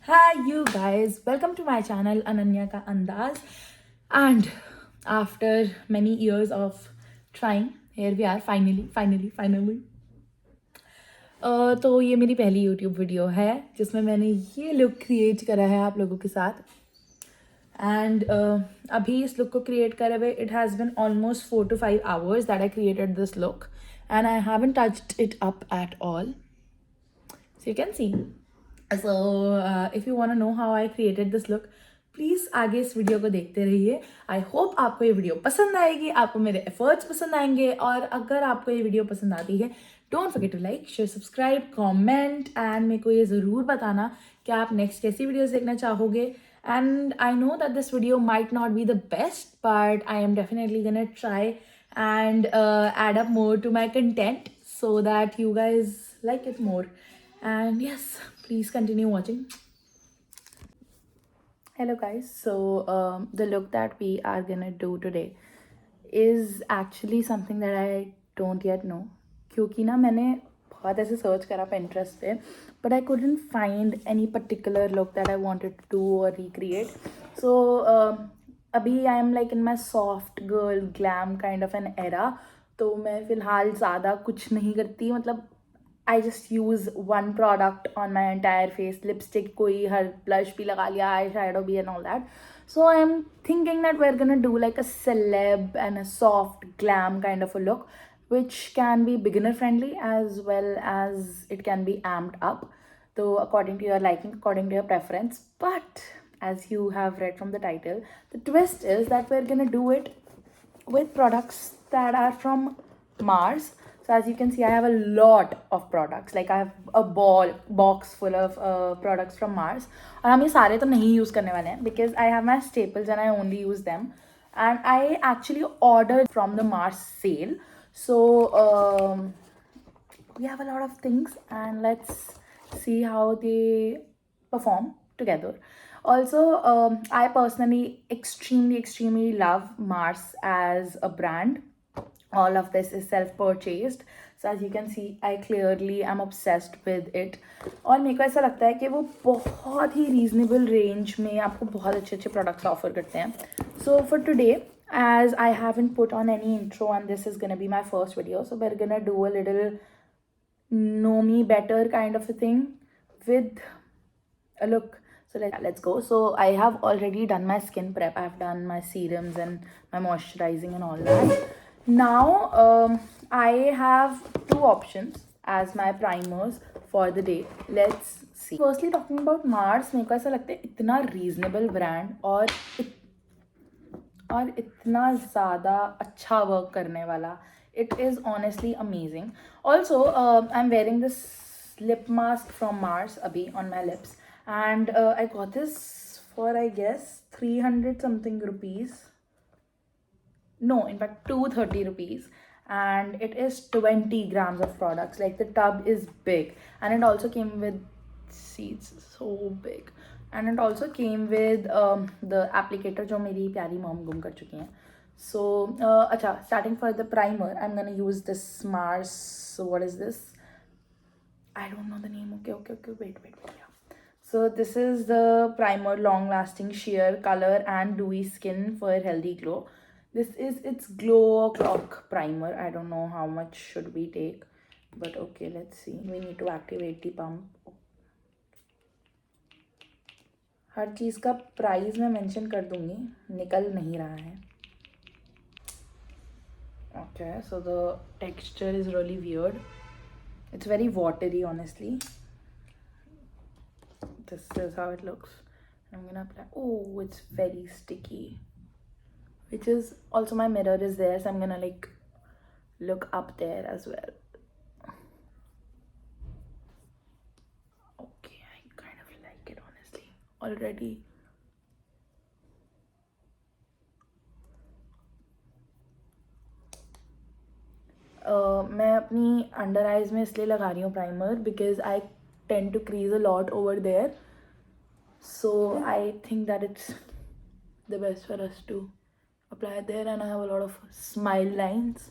Hi, you guys. Welcome to my channel, Ananya Ka Andaz. And after many years of trying, here we are finally. तो ये मेरी पहली YouTube video है जिसमें मैंने ये लुक क्रिएट करा है आप लोगों के साथ. एंड अभी इस लुक को क्रिएट करे हुए it has been almost 4 to 5 hours that I created this look, and I haven't touched it up at all. So you can see. So if you want to know how I created this look, please आगे इस video को देखते रहिए. I hope आपको ये video पसंद आएगी, आपको मेरे एफर्ट्स पसंद आएंगे. और अगर आपको ये वीडियो पसंद आती है, don't forget to like, share, subscribe, comment and मेरे को ये ज़रूर बताना कि आप नेक्स्ट कैसी वीडियोस देखना चाहोगे. And I know that this video might not be the best, but I am definitely gonna try and add up more to my content so that you guys like it more. And yes, please continue watching. Hello guys, so the look that we are gonna do today is actually something that I don't yet know, क्योंकि ना मैंने बहुत ऐसे search करा Pinterest पे, but I couldn't find any particular look that I wanted to do or recreate. So अभी I am like in my soft girl glam kind of an era. तो मैं फ़िलहाल ज़्यादा कुछ नहीं करती, मतलब I just use one product on my entire face. Lipstick कोई हर blush भी लगा लिया, eyeshadow भी and all that. So I'm thinking that we're gonna do like a celeb and a soft glam kind of a look, which can be beginner friendly as well as it can be amped up. So according to your liking, according to your preference. But as you have read from the title, the twist is that we're gonna do it with products that are from Mars. So as you can see, I have a lot of products. Like I have a box full of products from Mars. और हम ये सारे तो नहीं use करने वाले हैं because I have my staples and I only use them. And I actually ordered from the Mars sale. So we have a lot of things, and let's see how they perform together. Also, I personally extremely love Mars as a brand. All of this is self-purchased. So as you can see, I clearly am obsessed with it. और मेरे को ऐसा लगता है कि वो बहुत ही reasonable range में आपको बहुत अच्छे अच्छे प्रोडक्ट्स ऑफर करते हैं. So for today, as I haven't put on any intro and this is gonna be my first video, so we're gonna do a little know me better kind of a thing with a look. So let's go. So I have already done my skin prep. I've done my serums and my moisturizing and all that. Now I have two options as my primers for the day. Let's see. Firstly, talking about Mars, मेरे को ऐसा लगता है इतना reasonable brand और इतना ज़्यादा अच्छा वर्क करने वाला. It is honestly amazing. Also, I'm wearing this lip mask from Mars abhi on my lips, and I got this for I guess 300 something rupees. No, in fact 230 rupees, and it is 20 grams of products. Like the tub is big, and it also came with seeds, so big. And it also came with the applicator जो मेरी प्यारी mom गुम कर चुकी हैं. So अच्छा, starting for the primer, I'm gonna use this Mars. So what is this? I don't know the name. Okay, wait, yeah. So this is the primer, long lasting sheer color and dewy skin for healthy glow. This is its glow clock primer. I don't know how much should we take, but okay, let's see. We need to activate the pump. हर चीज़ का price मैं mention कर दूंगी, निकल नहीं रहा है. Okay, so the texture is really weird. It's very watery, honestly. This is how it looks. I'm gonna apply. Oh, it's very sticky. Which is also, my mirror is there, so I'm gonna like look up there as well. Okay, I kind of like it honestly already. मैं अपनी under eyes में इसलिए लगा रही हूँ primer because I tend to crease a lot over there. So I think that it's the best for us to apply there, and I have a lot of smile lines.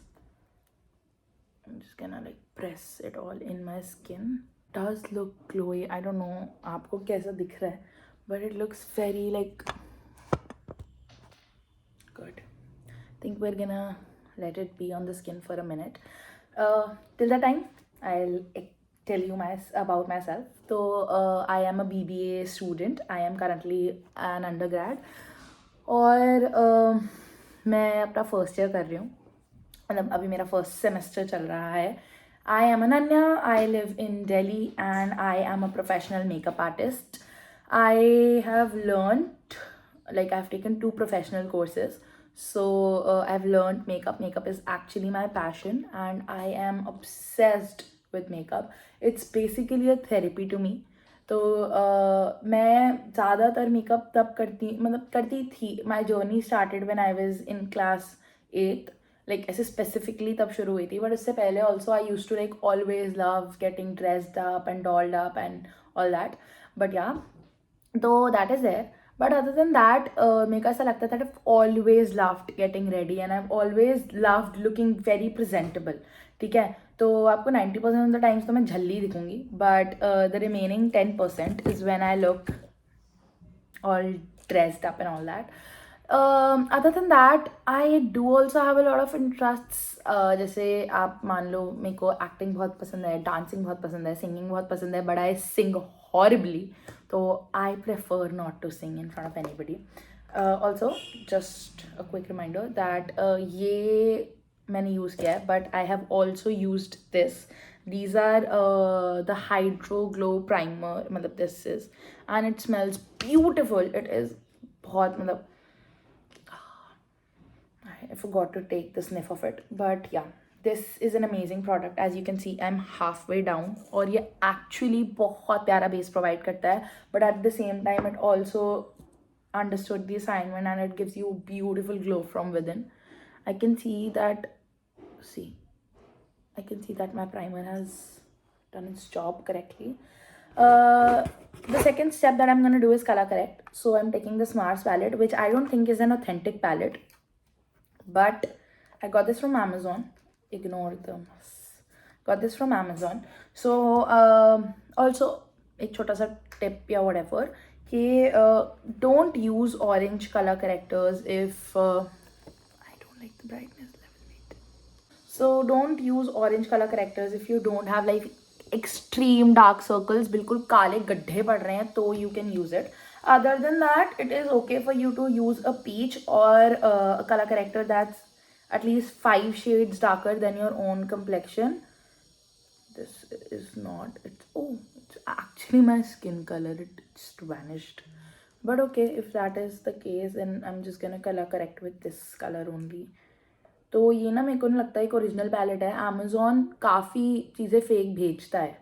I'm just gonna like press it all in my skin. does look glowy. I don't know आपको कैसा दिख रहा है, but it looks very like good. I think we're gonna let it be on the skin for a minute. Till that time, I'll tell you about myself. So, I am a BBA student. I am currently an undergrad. और मैं अपना first year कर रही हूँ, मतलब अभी मेरा first semester चल रहा है. I am Ananya. I live in Delhi and I am a professional makeup artist. I have learned, like I've taken 2 professional courses. So I've learned makeup. Makeup is actually my passion and I am obsessed with makeup. It's basically a therapy to me. तो मैं ज़्यादातर makeup तब करती थी. My journey started when I was in class 8th. Like ऐसे specifically तब शुरू हुई थी, बट उससे पहले also I use to like always love getting dressed up and dolled up and all that. But yeah, though that is there, but other than that, मेरे को ऐसा लगता था I've always loved getting ready and I've always loved looking very presentable. ठीक है, तो आपको 90% of the times तो मैं झल्ली दिखूंगी, but the remaining 10% is when I look all dressed up and all that. Other than that, I do also have a lot of interests. जैसे आप मान लो मेरे को एक्टिंग बहुत पसंद है, डांसिंग बहुत पसंद है, सिंगिंग बहुत पसंद है, बट आई सिंग हॉरिबली. तो I prefer not to sing in front of anybody. Also just a quick reminder that ये मैंने यूज़ किया है, but I have also used this. These are the Hydro Glow Primer, मतलब this is, and it smells beautiful. It is बहुत मतलब, I forgot to take the sniff of it, but yeah, this is an amazing product. As you can see, I'm halfway down और ये actually बहुत प्यारा base provide करता है, but at the same time it also understood the assignment and it gives you beautiful glow from within. I can see that, I can see that my primer has done its job correctly. The second step that I'm going to do is color correct. So I'm taking the Mars palette, which I don't think is an authentic palette, but I got this from Amazon. Ignore the mess. Got this from Amazon. So also एक छोटा सा tip या whatever कि don't use orange color correctors if I don't like the brightness level. Wait. So don't use orange color correctors if you don't have like extreme dark circles, बिल्कुल काले गड्ढे पड़ रहे हैं, तो you can use it. Other than that, it is okay for you to use a peach or a color corrector that's at least 5 shades darker than your own complexion. This is not, it's actually my skin color, it just vanished. But okay, if that is the case, then I'm just gonna color correct with this color only. तो ये ना मेरे को नहीं लगता एक original palette है. Amazon काफ़ी चीज़ें फेक भेजता है,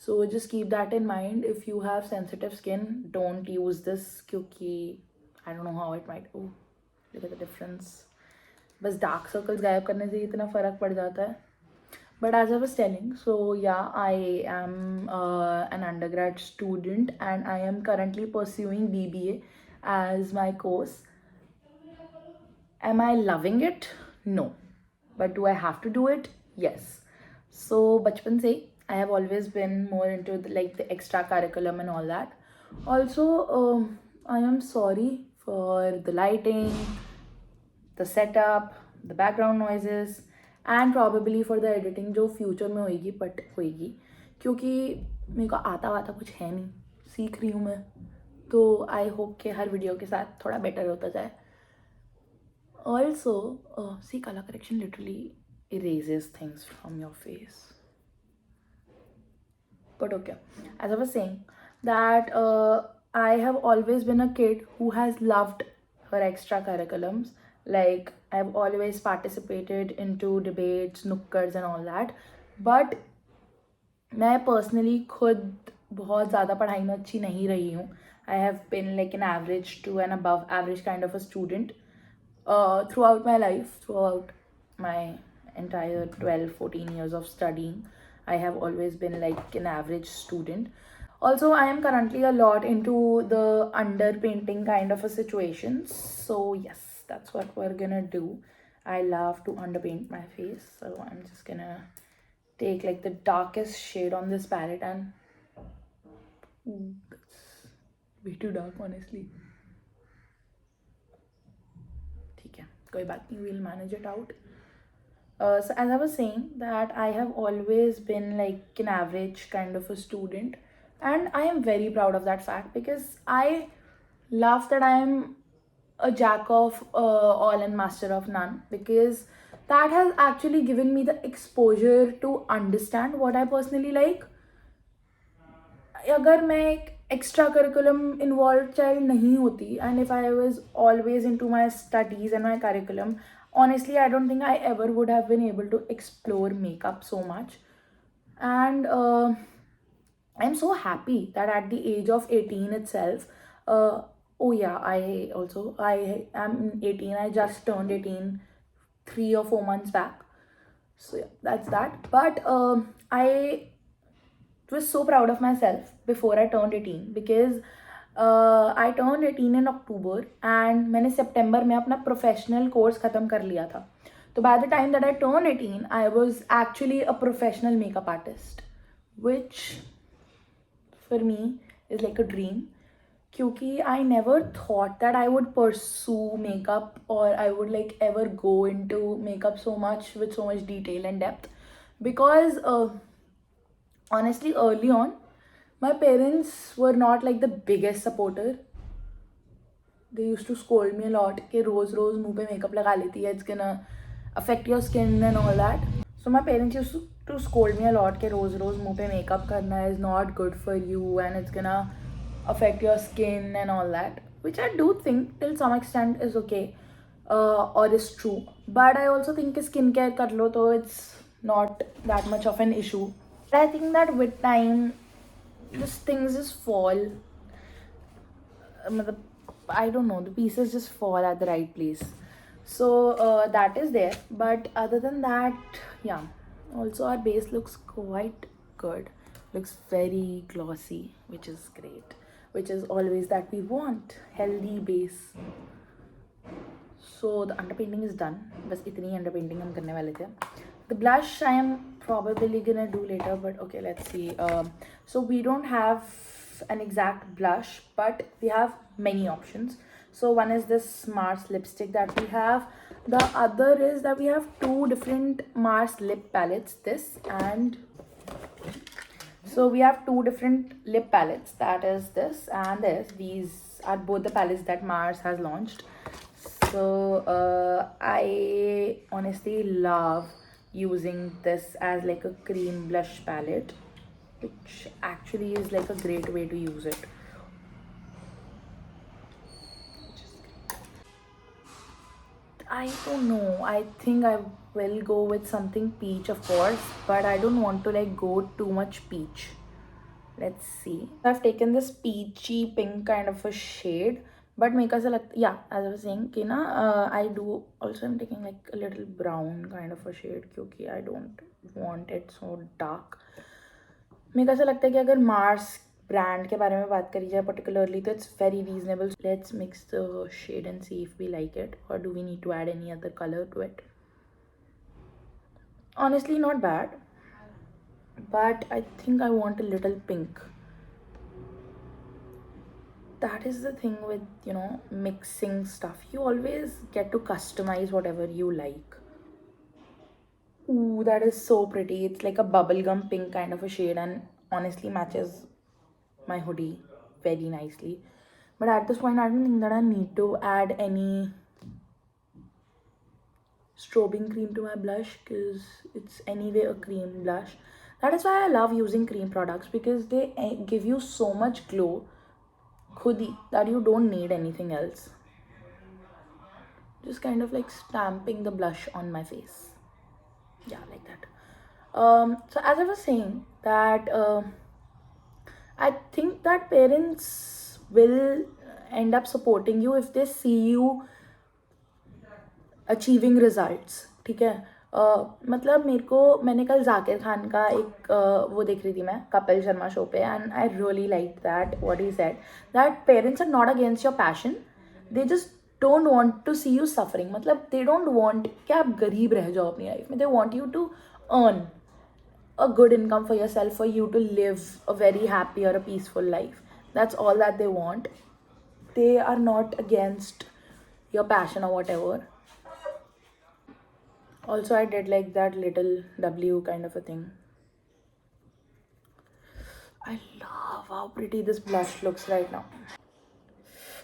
so just keep that in mind. If you have sensitive skin, don't use this, क्योंकि I don't know how it might. Oh, look at the difference. बस डार्क सर्कल्स गायब करने से इतना फ़र्क पड़ जाता है. But as I was telling, so yeah, I am an undergrad student and I am currently pursuing BBA as my course. Am I loving it? No. But do I have to do it? Yes. So bachpan se I have always been more into the extra curriculum and all that. Also, I am sorry for the lighting, the setup, the background noises, and probably for the editing जो future में होएगी, but होएगी क्योंकि मेरे को आता वाता कुछ है नहीं, सीख रही हूँ मैं. तो आई होप कि हर वीडियो के साथ थोड़ा बेटर होता जाए. Also, see, color correction literally erases things from your face. But okay, as I was saying, that I have always been a kid who has loved her extra curriculums. Like, I've always participated into debates, nukkars and all that. But मैं personally खुद बहुत ज़्यादा पढ़ाई में अच्छी नहीं रही हूँ. I have been like an average to an above average kind of a student throughout my life, throughout my entire 12-14 years of studying. I have always been like an average student. Also, I am currently a lot into the underpainting kind of a situation. So yes, that's what we're gonna do. I love to underpaint my face. So I'm just gonna take like the darkest shade on this palette and Ooh, that's way too dark, honestly. ठीक है, कोई बात नहीं, we'll manage it out. So as I was saying, that I have always been like an average kind of a student, and I am very proud of that fact because I love that I am a jack of all and master of none, because that has actually given me the exposure to understand what I personally like. अगर मैं एक extra curriculum involve child नहीं होती, and if I was always into my studies and my curriculum, honestly I don't think I ever would have been able to explore makeup so much. And I'm so happy that at the age of 18 itself, oh yeah, I am 18. I just turned 18 3 or 4 months back. So yeah, that's that. But I was so proud of myself before I turned 18, because I turned 18 in October and मैंने September में अपना professional course ख़त्म कर लिया था. तो by the time that I turned 18, I was actually a professional makeup artist, which for me is like a dream. क्योंकि I never thought that I would pursue makeup, or I would like ever go into makeup so much with so much detail and depth, because honestly early on my parents were not like the biggest supporter. They used to scold me a lot कि रोज रोज मुंह पे makeup लगा लेती है, it's gonna affect your skin and all that. So my parents used to scold me a lot कि रोज रोज मुंह पे makeup करना is not good for you and it's gonna affect your skin and all that, which I do think till some extent is okay, or is true. But I also think कि skin care कर लो तो it's not that much of an issue. I think that with time, just things just fall. I don't know, the pieces just fall at the right place. So that is there. But other than that, yeah. Also, our base looks quite good. Looks very glossy, which is great. Which is always that we want. Healthy base. So the underpainting is done. बस इतनी underpainting हम करने वाले थे. The blush I am probably gonna do later, but okay, let's see. So we don't have an exact blush, but we have many options. So one is this Mars lipstick that we have. The other is that we have two different Mars lip palettes. This and so we have two different lip palettes. That is this and this. These are both the palettes that Mars has launched. So I honestly love using this as like a cream blush palette, which actually is like a great way to use it. I don't know, I think I will go with something peach, of course, but I don't want to like go too much peach. Let's see. I've taken this peachy pink kind of a shade, but make us like, yeah, as I was saying कि ना I do also am taking like a little brown kind of a shade क्योंकि I don't want it so dark. मेरे को ऐसा लगता है कि अगर मार्स ब्रांड के बारे में बात करी जाए particularly, तो it's very reasonable. Let's mix the shade and see if we like it, or do we need to add any other color to it. Honestly, not bad, but I think I want a little pink. That is the thing with, you know, mixing stuff. You always get to customize whatever you like. Ooh, that is so pretty. It's like a bubblegum pink kind of a shade and honestly matches my hoodie very nicely. But at this point, I don't think that I need to add any strobing cream to my blush because it's anyway a cream blush. That is why I love using cream products, because they give you so much glow khudi that you don't need anything else. Just kind of like stamping the blush on my face. Yeah, like that. So as I was saying that I think that parents will end up supporting you if they see you achieving results. ठीक है, मतलब मैंने कल जाकिर खान का एक वो देख रही थी मैं, कपिल शर्मा शो पे, and I really like that what he said, that parents are not against your passion, they just don't want to see you suffering. मतलब दे डोंट वांट कि आप गरीब रह जाओ अपनी लाइफ में, they want you to earn a good income for yourself, for you to live a very happy or a peaceful life. That's all that they want. They are not against your passion or whatever. Also, I did like that little W kind of a thing. I love how pretty this blush looks right now.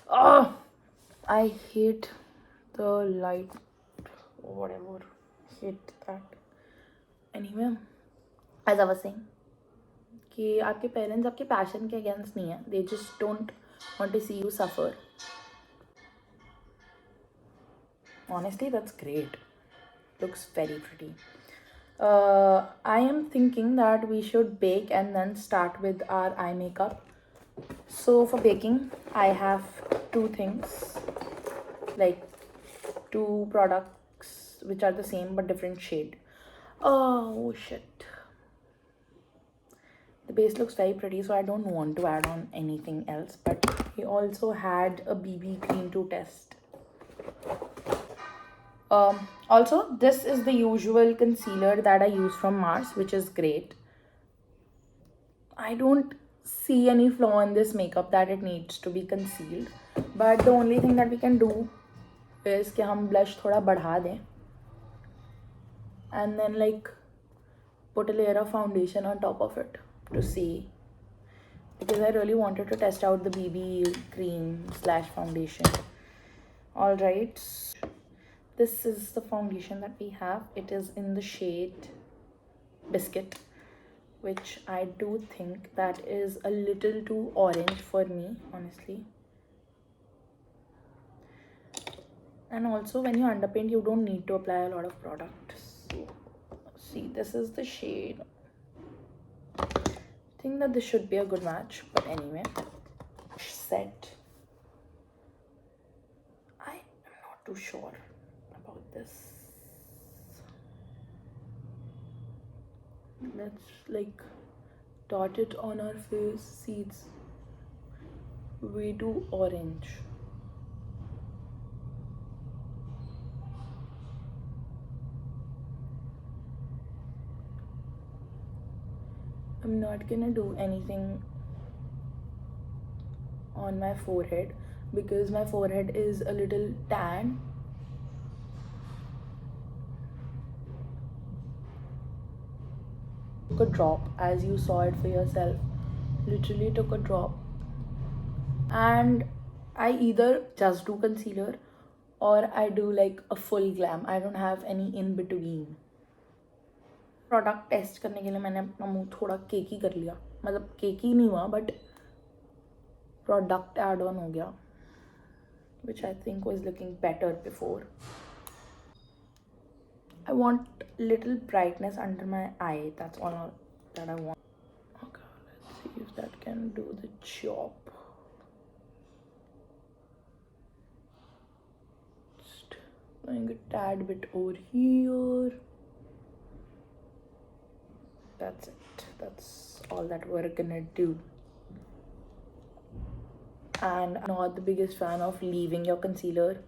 Oh, I hate the light, whatever. Hate that. Anyway, as I was saying, कि आपके parents आपके passion के against नहीं है. They just don't want to see you suffer. Honestly, that's great. Looks very pretty. I am thinking that we should bake and then start with our eye makeup. So for baking, I have two things, like two products which are the same but different shade. Oh shit. The base looks very pretty, so I don't want to add on anything else, but he also had a BB cream to test. Also, this is the usual concealer that I use from Mars, which is great. I don't see any flaw in this makeup that it needs to be concealed, but the only thing that we can do is कि हम blush थोड़ा बढ़ा दें and then like put a layer of foundation on top of it to see, because I really wanted to test out the BB cream slash foundation. Alright, this is the foundation that we have. It is in the shade Biscuit, which I do think that is a little too orange for me, honestly. And also, when you underpaint, you don't need to apply a lot of product. So, see, this is the shade. I think that this should be a good match, but anyway, set. I am not too sure about this. Let's like dot it on our face. See, it's way too orange. I'm not gonna do anything on my forehead because my forehead is a little tan. Took a drop, as you saw it for yourself. Literally took a drop, and I either just do concealer or I do like a full glam. I don't have any in between. Product test करने के लिए मैंने अपना मुंह थोड़ा केकी कर लिया, मतलब केकी नहीं हुआ बट प्रोडक्ट ऐड ऑन हो गया, which I think was looking better before. I want little brightness under my eye. That's all that I want. Okay, let's see if that can do the job. Just going a tad bit over here. That's it. That's all that we're gonna do. And I'm not the biggest fan of leaving your concealer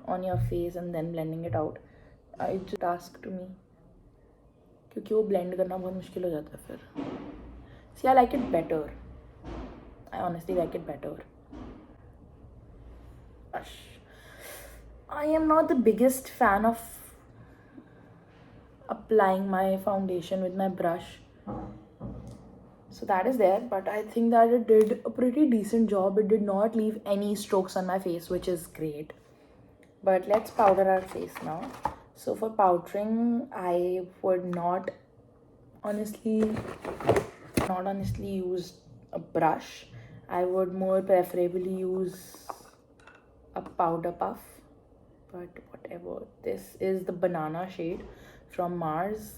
on your face and then blending it out. It's a task to me क्योंकि वो blend करना बहुत मुश्किल हो जाता है फिर. See, I like it better. I honestly like it better. Gosh. I am not the biggest fan of applying my foundation with my brush. So that is there, but I think that it did a pretty decent job. It did not leave any strokes on my face, which is great. But let's powder our face now. So for powdering, I would not honestly use a brush. I would more preferably use a powder puff, but whatever. This is the banana shade from Mars,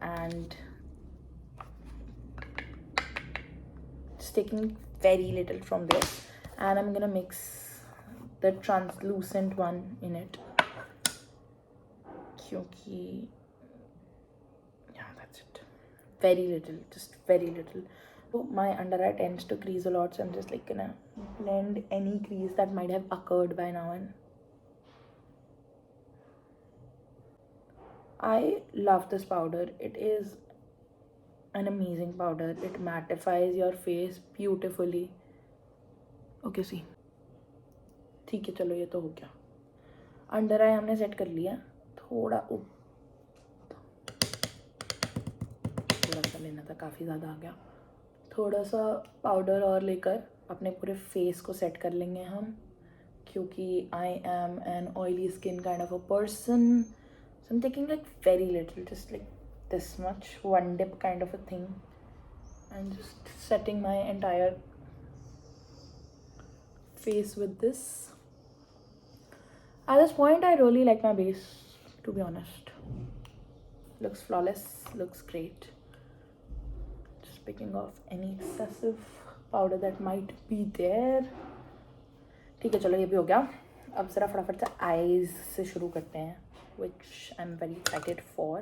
and taking very little from this, and I'm gonna mix the translucent one in it. Kyunki, yeah, that's it. Very little, just very little. So my under eye tends to crease a lot, so I'm just like gonna blend any crease that might have occurred by now and I love this powder. It is an amazing powder. It mattifies your face beautifully. Okay, see. ठीक है, चलो ये तो हो गया. Under आई हमने set कर लिया. थोड़ा सा लेना था, काफ़ी ज़्यादा आ गया. थोड़ा सा पाउडर और लेकर अपने पूरे फेस को सेट कर लेंगे हम, क्योंकि I am an oily skin kind of a person. So I am taking like very little, just like this much, one dip kind of a thing, and just setting my entire face with this. At this point I really like my base, to be honest. Looks flawless, looks great. Just picking off any excessive powder that might be there. ठीक है, चलो ये भी हो गया. अब ज़रा फटाफट से आईज से शुरू करते हैं, which I'm very excited for.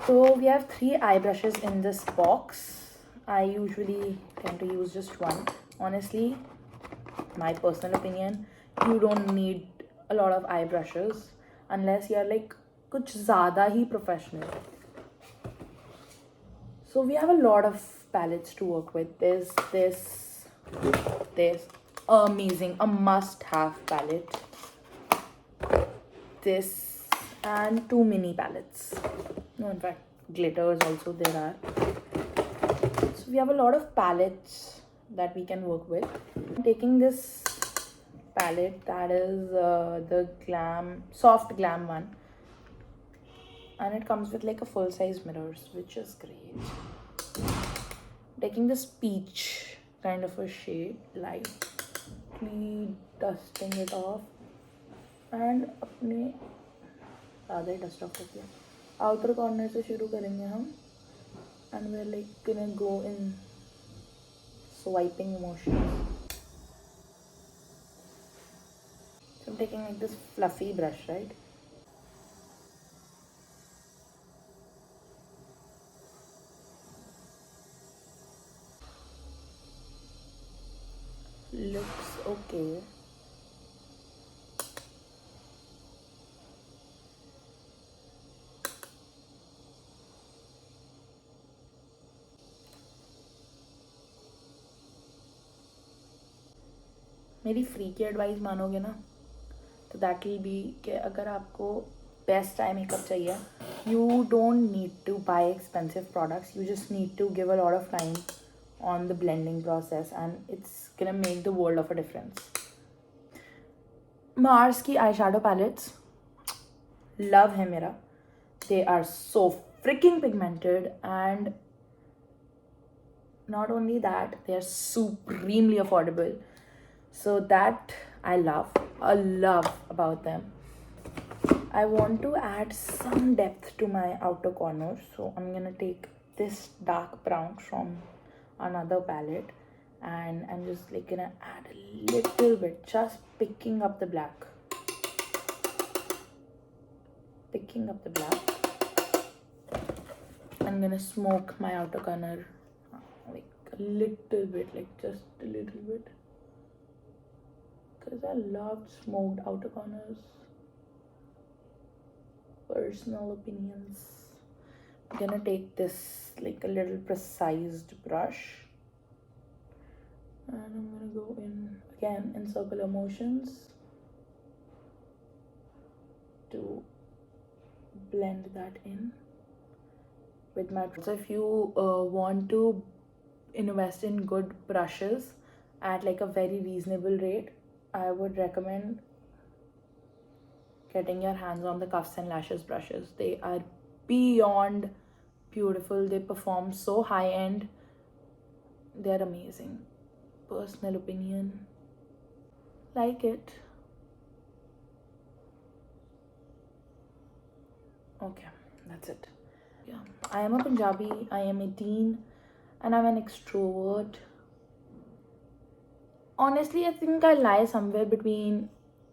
So we have 3 eye brushes in this box. I usually tend to use just one. Honestly, my personal opinion, you don't need a lot of eye brushes unless you're like kuch zyada hi professional. So we have a lot of palettes to work with. There's this amazing, a must-have palette. This and 2 mini palettes. No, in fact, glitters also there are. So we have a lot of palettes that we can work with. I'm taking this palette that is the soft glam one, and it comes with like a full-size mirrors, which is great. Taking this peach kind of a shade, lightly dusting it off, and अपने ज़्यादा ही dust of करते हैं. Outer corner से शुरू करेंगे हम, and we are like gonna go in swiping motions. So I'm taking like this fluffy brush, right? Looks okay. मेरी free की एडवाइस मानोगे ना, तो दैट विल बी कि अगर आपको बेस्ट आई मेकअप चाहिए, you don't need to buy expensive products. You just need to give a lot of time on the blending process, and it's gonna make the world of a difference. Mars की eyeshadow palettes, love है मेरा. They are so freaking pigmented, and not only that, they are supremely affordable. So that I love about them. I want to add some depth to my outer corner, so I'm gonna take this dark brown from another palette, and I'm just like gonna add a little bit, just picking up the black. I'm gonna smoke my outer corner like a little bit, like just a little bit, because I love smoked outer corners. Personal opinions. I'm gonna take this like a little precise brush, and I'm gonna go in again in circular motions to blend that in with my. So if you want to invest in good brushes at like a very reasonable rate, I would recommend getting your hands on the Cuffs and Lashes brushes. They are beyond beautiful. They perform so high end. They're amazing. Personal opinion, like it. Okay, that's it. Yeah, I am a Punjabi, I am 18, and I'm an extrovert. Honestly, I think I lie somewhere between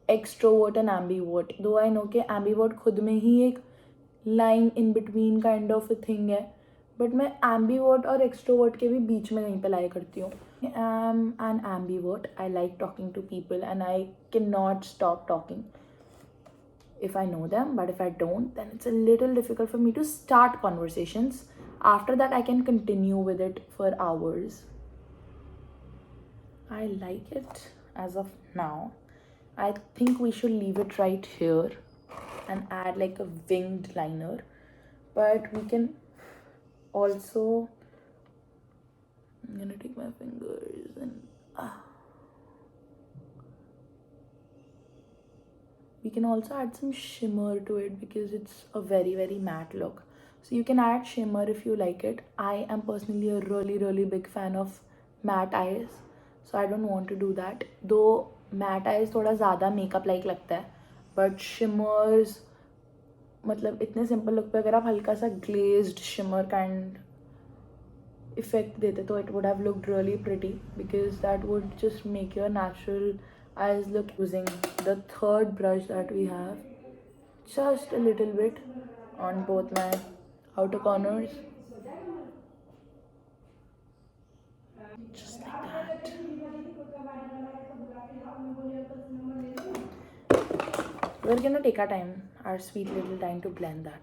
extrovert and ambivert, though I know कि ambivert खुद में ही एक line in between kind of a thing है, but मैं ambivert और extrovert के भी बीच में कहीं पे lie करती हूँ. I am an ambivert. I like talking to people and I cannot stop talking. if I know them, but if I don't, then it's a little difficult for me to start conversations. After that, I can continue with it for hours. I like it as of now. I think we should leave it right here and add like a winged liner, but we can also, I'm gonna take my fingers and we can also add some shimmer to it because it's a very matte look. So you can add shimmer if you like it. I am personally a really big fan of matte eyes, so I don't want to do that. Though matte eyes थोड़ा ज़्यादा makeup like लगता है, but shimmers मतलब इतने simple look पे अगर आप हल्का सा glazed shimmer kind effect देते तो it would have looked really pretty, because that would just make your natural eyes look. Using the third brush that we have, just a little bit on both my outer corners, just like that. We're gonna take our time, our sweet little time, to blend that.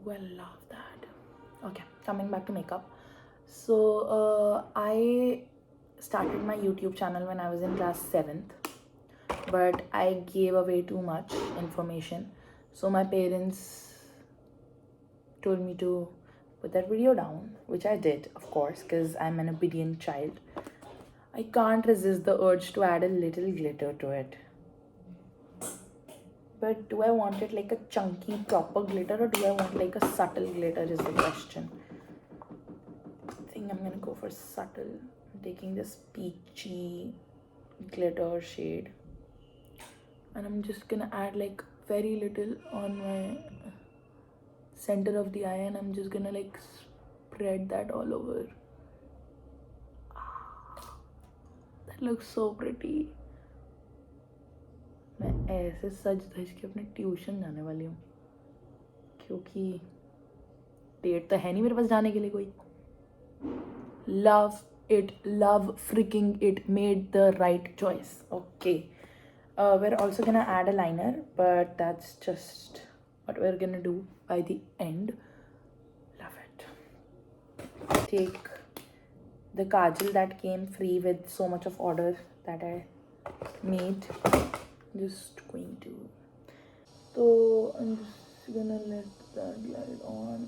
Well, love that. Okay, coming back to makeup. So I started my YouTube channel when I was in class 7th, but I gave away too much information, so my parents told me to put that video down, which I did, of course, because I'm an obedient child. I can't resist the urge to add a little glitter to it. But do I want it like a chunky proper glitter, or do I want like a subtle glitter is the question. I think I'm gonna go for subtle. I'm taking this peachy glitter shade and I'm just gonna add like very little on my center of the eye, and I'm just gonna like spread that all over. That looks so pretty. मैं ऐसे सज धज के अपने tuition जाने वाली हूँ, क्योंकि डेट तो है नहीं मेरे पास जाने के लिए कोई. Love it, love freaking it, made the right choice. Okay, we're also gonna add a liner, but that's just what we're gonna do by the end. Love it. Take the kajal that came free with so much of order that I made. Just going to, so I'm just gonna let that glide on.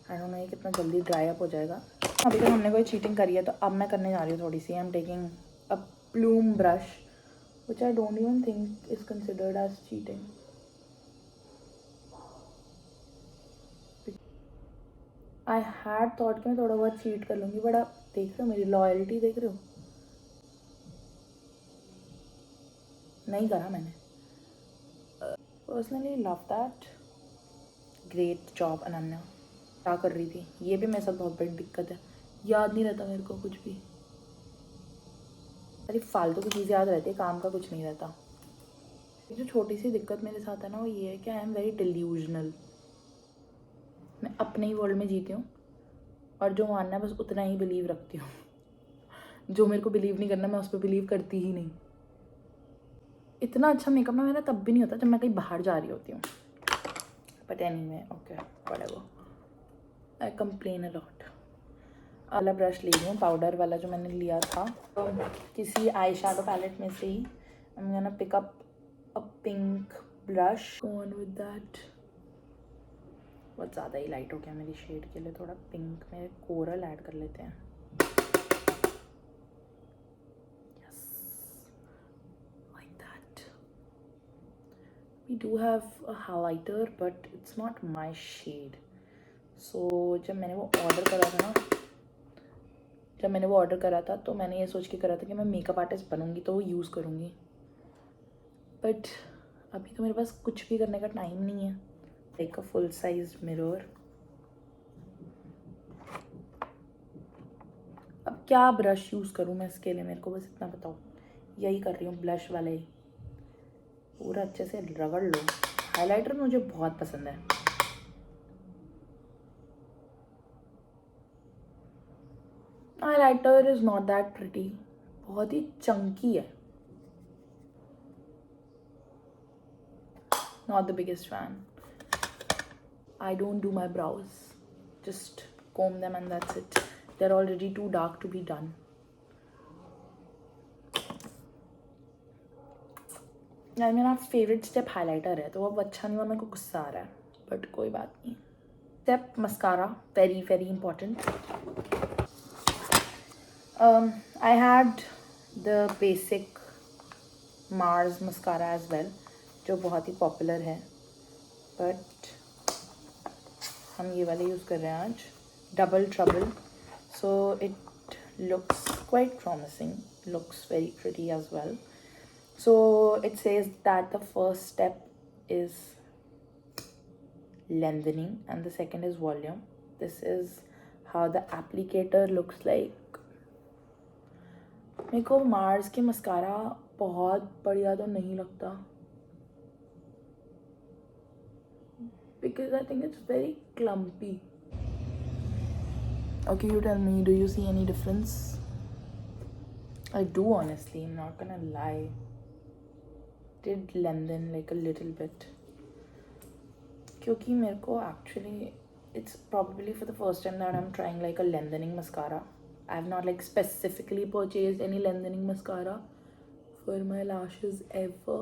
I don't know ये कितना जल्दी dry up हो जाएगा. अभी तक हमने कोई cheating करी है, तो अब मैं करने जा रही हूँ थोड़ी सी. I am taking a plume brush which I don't even think is considered as cheating. I had thought कि मैं थोड़ा बहुत चीट कर लूँगी, बट आप देख रहे हो मेरी लॉयल्टी, देख रहे हो, नहीं करा मैंने. Personally love that. Great job Ananya. क्या कर रही थी, ये भी मेरे साथ बहुत बड़ी दिक्कत है, याद नहीं रहता मेरे को कुछ भी. अरे फालतू की चीज़ याद रहती है, काम का कुछ नहीं रहता. जो छोटी सी दिक्कत मेरे साथ है ना, वो ये है कि आई एम वेरी डिल्यूजनल. मैं अपने ही वर्ल्ड में जीती हूँ, और जो मानना है बस उतना ही बिलीव रखती हूँ. जो मेरे को बिलीव नहीं करना, मैं उस पर बिलीव करती ही नहीं. इतना अच्छा मेकअप ना मेरा तब भी नहीं होता जब मैं कहीं बाहर जा रही होती हूँ. But anyway, okay, whatever. I complain a lot. वाला ब्रश ले लूँ, पाउडर वाला जो मैंने लिया था, तो किसी आई शैडो पैलेट में से ही. I am gonna pick up a pink brush. Go on with that. बहुत ज़्यादा ही लाइट हो गया मेरी शेड के लिए, थोड़ा पिंक में कोरल ऐड कर लेते हैं. Yes, like that. We do have a highlighter, but it's not my shade. So जब मैंने वो ऑर्डर करा था, तो मैंने ये सोच के करा था कि मैं मेकअप आर्टिस्ट बनूंगी तो वो यूज़ करूँगी. बट अभी तो मेरे पास कुछ भी करने का टाइम नहीं है. Like a full size mirror. अब क्या ब्रश यूज़ करूँ मैं इसके लिए, मेरे को बस इतना बताओ. यही कर रही हूँ, ब्लश वाला ही. पूरा अच्छे से रगड़ लो. हाइलाइटर मुझे बहुत पसंद है. Highlighter is not that pretty. बहुत ही chunky है. Not the biggest fan. I don't do my brows. Just comb them and that's it. They're already too dark to be done. यार मेरा फेवरेट स्टेप हाइलाइटर है, तो अब अच्छा नहीं हुआ, मेरे को गुस्सा आ रहा है, बट कोई बात नहीं. Step mascara, very very important. I had the basic Mars mascara as well, जो बहुत ही पॉपुलर है, बट हम ये वाले यूज़ कर रहे हैं आज, double trouble. So it looks quite promising, looks very pretty as well. So it says that the first step is lengthening and the second is volume. This is how the applicator looks like. मेरे को Mars के mascara बहुत बढ़िया तो नहीं लगता, because I think it's very clumpy. Okay, you tell me, do you see any difference? I do, honestly, I'm not gonna lie. Did lengthen like a little bit. क्योंकि मेरे को actually, it's probably for the first time that I'm trying like a lengthening mascara. I have not like specifically purchased any lengthening mascara for my lashes ever.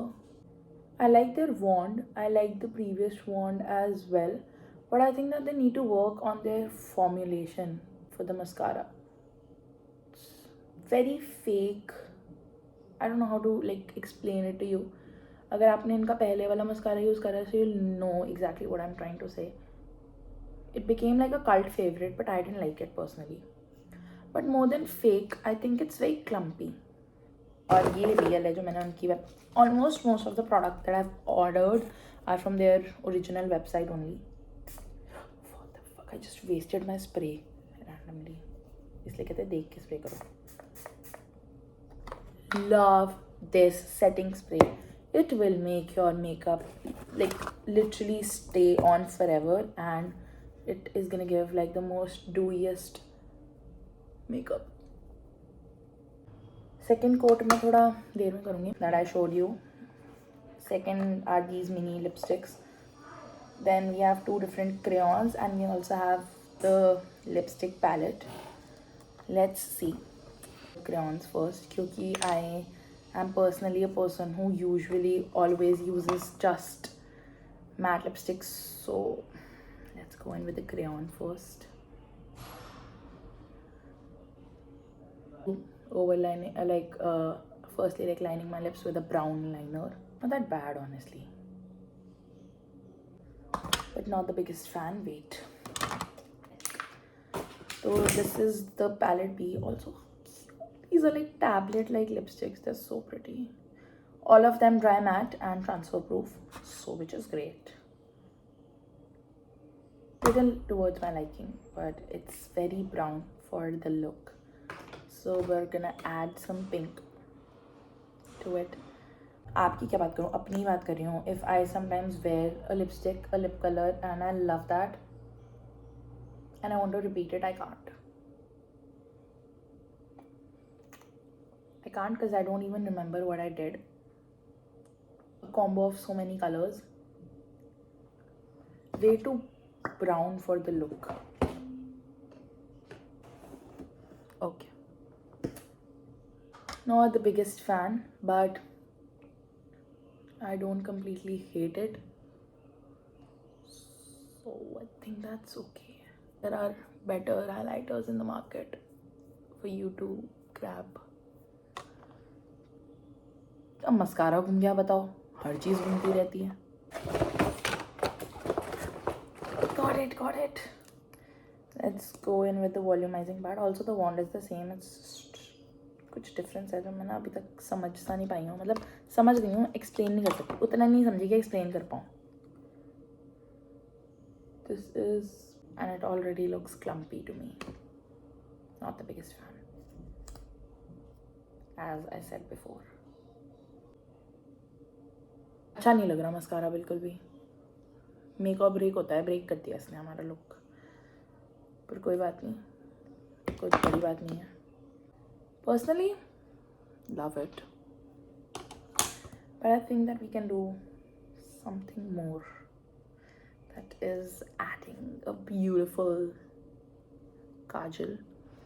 I like their wand. I like the previous wand as well, but I think that they need to work on their formulation for the mascara. It's very fake. I don't know how to like explain it to you. अगर आपने इनका पहले वाला mascara use करा है, so you'll know exactly what I'm trying to say. It became like a cult favorite, but I didn't like it personally. But more than fake, I think it's very clumpy. और ये real है जो मैंने उनकी almost most of the product that I've ordered are from their original website only. What the fuck? I just wasted my spray randomly. इसलिए कहते हैं देख के spray करो. Love this setting spray. It will make your makeup like literally stay on forever, and it is gonna give like the most dewiest makeup. Second coat मैं थोड़ा देर में करूँगी. That I showed you. Second are these mini lipsticks. Then we have two different crayons, and we also have the lipstick palette. Let's see. Crayons first, क्योंकि I am personally a person who usually always uses just matte lipsticks. So let's go in with the crayon first. Overlining, firstly like lining my lips with a brown liner. Not that bad, honestly, but not the biggest fan. Wait. So this is the palette B. Also, these are like tablet like lipsticks. They're so pretty. All of them dry matte and transfer proof, so which is great. Little towards my liking, but it's very brown for the look. So we're gonna add some pink to it. आपकी क्या बात करूँ, अपनी बात कर रही हूँ. If I sometimes wear a lipstick, a lip color, and I love that, and I want to repeat it, I can't. I can't because I don't even remember what I did. A combo of so many colors. Way too brown for the look. Okay. Not the biggest fan, but I don't completely hate it. So I think that's okay. There are better highlighters in the market for you to grab. अब mascara घूम गया, बताओ, हर चीज़ घूमती रहती है. Got it. Let's go in with the volumizing part. Also the wand is the same. It's just कुछ difference है जो मैं ना अभी तक समझ सा नहीं पाई हूँ. मतलब समझ गई हूँ, explain नहीं कर सकती, उतना नहीं समझी कि explain कर पाऊँ. This is, and it already looks clumpy to me. Not the biggest fan, as I said before. अच्छा नहीं लग रहा मस्कारा बिल्कुल भी. मेकअप ब्रेक होता है, ब्रेक कर दिया इसने हमारा लुक, पर कोई बात नहीं. कुछ बड़ी बात नहीं है. Personally, love it. But I think that we can do something more. That is adding a beautiful kajal.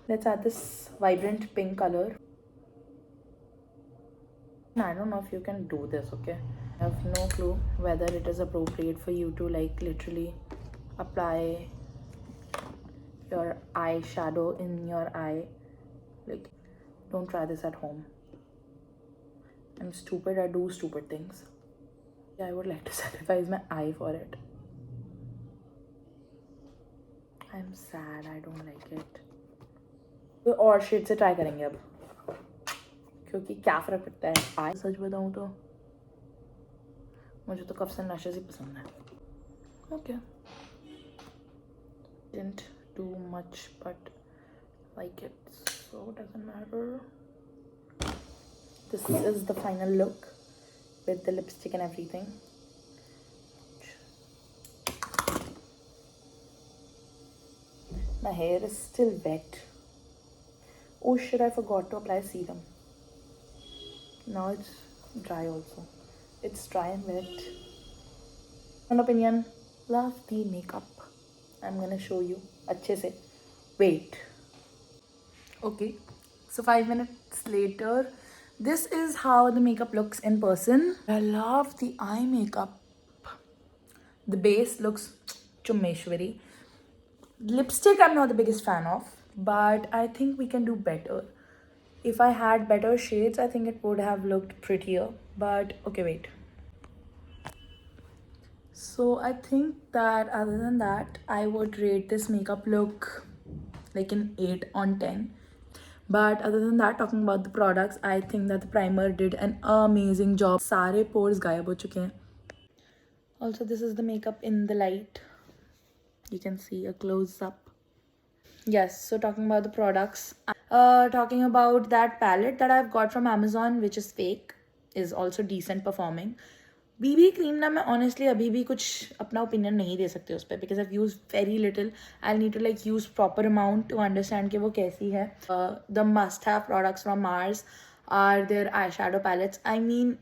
Let's add this vibrant pink color. I don't know if you can do this, okay? I have no clue whether it is appropriate for you to like literally apply your eyeshadow in your eye. Like, don't try this at home. I'm stupid, I do stupid things. Yeah, I would like to sacrifice my eye for it. I'm sad, I don't like it. और shade से try करेंगे अब, क्योंकि क्या फर्क पड़ता है. आई सच बताऊँ तो मुझे तो कफ्स एंड लैशेस ही पसंद है. Okay, didn't do much but like it, so it doesn't matter. This is the final look with the lipstick and everything. My hair is still wet. Oh shit, I forgot to apply serum. Now it's dry also. It's dry and wet. One opinion, love the makeup. I'm gonna show you अच्छे से. Wait. Okay, so 5 minutes later, this is how the makeup looks in person. I love the eye makeup. The base looks chummeshwari. Lipstick I'm not the biggest fan of, but I think we can do better. If I had better shades, I think it would have looked prettier. But okay, wait. So I think that other than that, I would rate this makeup look like an 8 on 10. But other than that, talking about the products, I think that the primer did an amazing job. सारे pores गायब हो चुके हैं. Also, this is the makeup in the light. You can see a close up. Yes, so talking about the products, talking about that palette that I've got from Amazon, which is fake, is also decent performing. BB cream ना मैं honestly अभी भी कुछ अपना opinion नहीं दे सकती उस पर, because I've used very little. I'll need to like use proper amount to understand कि वो कैसी है. The must-have products from Mars are their eyeshadow palettes. I mean,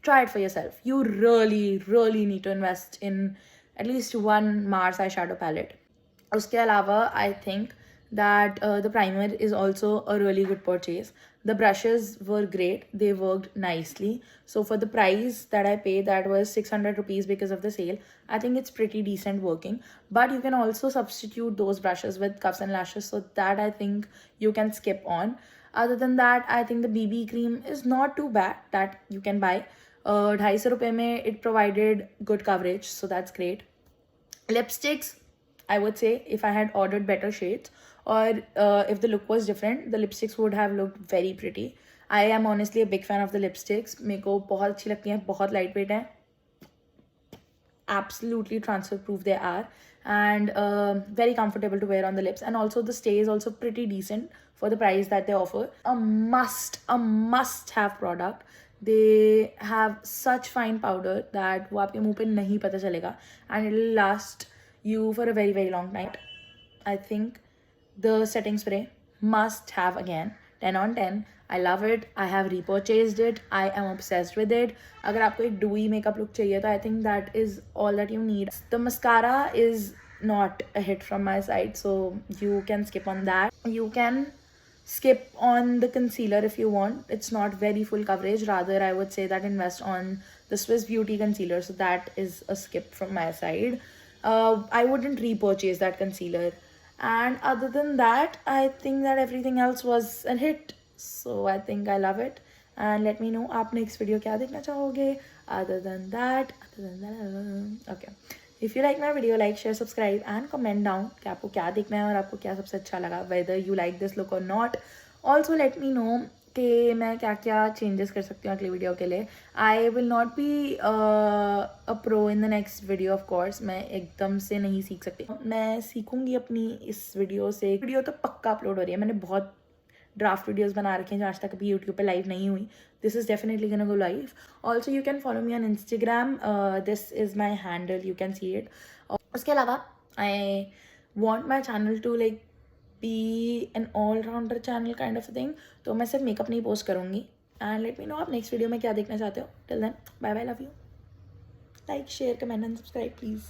try it for yourself. You really need to invest in at least one Mars eyeshadow palette. उसके अलावा I think that the primer is also a really good purchase. The brushes were great, they worked nicely. So for the price that I paid, that was 600 rupees because of the sale, I think it's pretty decent working. But you can also substitute those brushes with cuffs and lashes, so that I think you can skip on. Other than that, I think the BB cream is not too bad that you can buy. 250 रुपये में it provided good coverage, so that's great. Lipsticks, I would say if I had ordered better shades, or if the look was different, the lipsticks would have looked very pretty. I am honestly a big fan of the lipsticks. मेरे को बहुत अच्छी लगती हैं, बहुत lightweight हैं. Absolutely transfer proof they are, and very comfortable to wear on the lips, and also the stay is also pretty decent for the price that they offer. A must have product. They have such fine powder that वो आपके मुंह पे नहीं पता चलेगा, and it will last you for a very long time. I think the setting spray must have again. 10 on 10. I love it. I have repurchased it. I am obsessed with it. अगर आपको एक dewy makeup look चाहिए तो I think that is all that you need. The mascara is not a hit from my side, so you can skip on that. You can skip on the concealer if you want. It's not very full coverage. Rather, I would say that invest on the Swiss Beauty concealer. So that is a skip from my side. I wouldn't repurchase that concealer. And other than that, I think that everything else was a hit. So I think I love it. And let me know आप next video क्या देखना चाहोगे. Other than that, okay. If you like my video, like, share, subscribe and comment down कि आपको क्या देखना है और आपको क्या सबसे अच्छा लगा, whether you like this look or not. Also let me know कि मैं क्या क्या changes कर सकती हूँ अगली वीडियो के लिए. I will not be a pro in the next video of course. मैं एकदम से नहीं सीख सकती. मैं सीखूंगी अपनी इस वीडियो से. वीडियो तो पक्का अपलोड हो रही है. मैंने बहुत ड्राफ्ट वीडियोस बना रखे हैं जो आज तक अभी यूट्यूब पे लाइव नहीं हुई. This is definitely gonna go live. Also you can follow me on Instagram. This is my handle, you can see it. उसके अलावा I want my channel to like be an all rounder channel kind of thing, तो मैं सिर्फ makeup नहीं post करूँगी. And let me know आप next video में क्या देखना चाहते हो. Till then bye bye, love you. Like share comment and subscribe please.